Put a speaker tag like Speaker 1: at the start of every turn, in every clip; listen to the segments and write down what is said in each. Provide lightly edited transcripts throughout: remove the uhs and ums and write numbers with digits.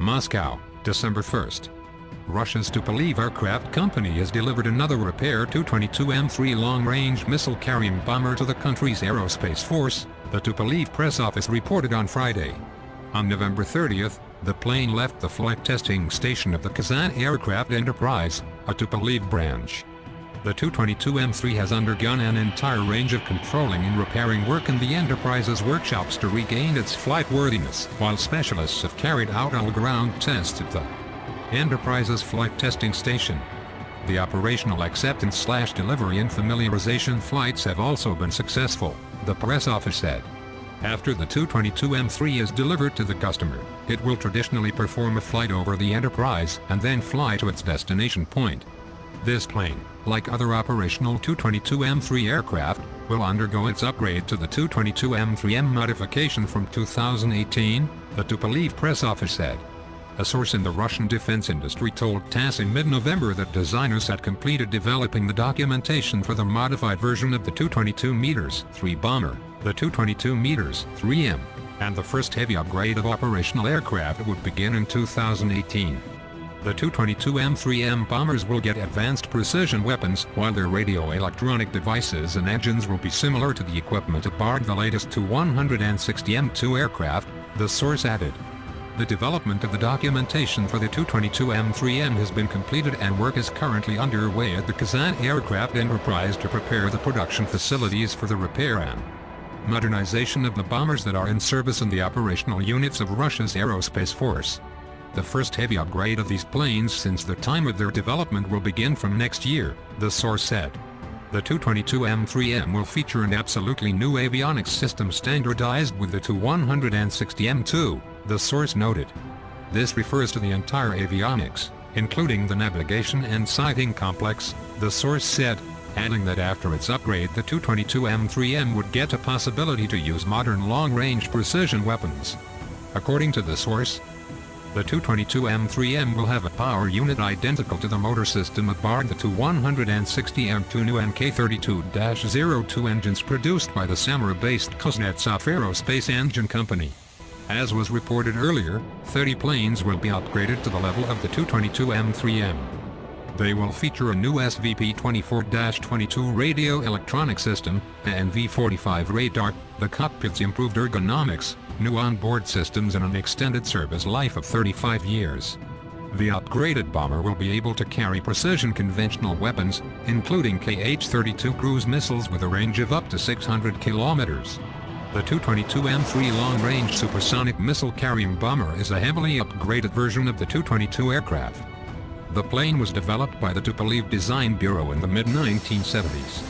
Speaker 1: Moscow, December 1st. Russia's Tupolev aircraft company has delivered another repair Tu-22M3 long-range missile-carrying bomber to the country's aerospace force, the Tupolev press office reported on Friday. On November 30th, the plane left the flight testing station of the Kazan Aircraft Enterprise, a Tupolev branch. The Tu-22M3 has undergone an entire range of controlling and repairing work in the Enterprise's workshops to regain its flight worthiness, while specialists have carried out all-ground tests at the Enterprise's flight testing station. The operational acceptance/delivery and familiarization flights have also been successful, the press office said. After the Tu-22M3 is delivered to the customer, it will traditionally perform a flight over the Enterprise and then fly to its destination point. This plane, like other operational Tu-22M3 aircraft, will undergo its upgrade to the Tu-22M3M modification from 2018, the Tupolev press office said. A source in the Russian defense industry told TASS in mid-November that designers had completed developing the documentation for the modified version of the Tu-22M3 bomber, the Tu-22M3M, and the first heavy upgrade of operational aircraft would begin in 2018. The Tu-22M3M bombers will get advanced precision weapons, while their radio-electronic devices and engines will be similar to the equipment aboard the latest Tu-160M2 aircraft, the source added. The development of the documentation for the Tu-22M3M has been completed and work is currently underway at the Kazan Aircraft Enterprise to prepare the production facilities for the repair and modernization of the bombers that are in service in the operational units of Russia's aerospace force. The first heavy upgrade of these planes since the time of their development will begin from next year, the source said. The Tu-22M3M will feature an absolutely new avionics system standardized with the Tu-160M2, the source noted. This refers to the entire avionics, including the navigation and sighting complex, the source said, adding that after its upgrade the Tu-22M3M would get a possibility to use modern long-range precision weapons. According to the source, the Tu-22M3M will have a power unit identical to the motor system aboard the Tu-160M2 new Mk32-02 engines produced by the Samara-based Kuznetsov Aerospace engine company. As was reported earlier, 30 planes will be upgraded to the level of the Tu-22M3M. They will feature a new SVP-24-22 radio electronic system, an NV-45 radar, the cockpit's improved ergonomics, new onboard systems and an extended service life of 35 years. The upgraded bomber will be able to carry precision conventional weapons, including Kh-32 cruise missiles with a range of up to 600 kilometers. The Tu-22M3 long-range supersonic missile-carrying bomber is a heavily upgraded version of the Tu-22 aircraft. The plane was developed by the Tupolev Design Bureau in the mid-1970s.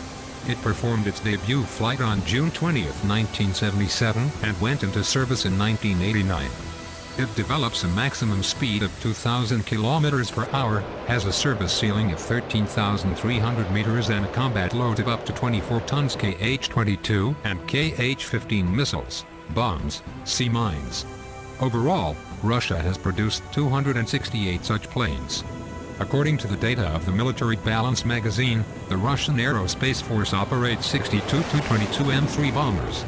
Speaker 1: It performed its debut flight on June 20, 1977, and went into service in 1989. It develops a maximum speed of 2,000 kilometers per hour, has a service ceiling of 13,300 meters and a combat load of up to 24 tons Kh-22 and Kh-15 missiles, bombs, sea mines. Overall, Russia has produced 268 such planes. According to the data of the Military Balance magazine, the Russian Aerospace Force operates 62 Tu-22M3 bombers.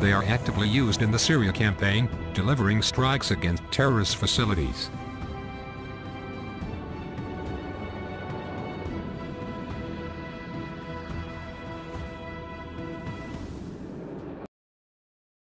Speaker 1: They are actively used in the Syria campaign, delivering strikes against terrorist facilities.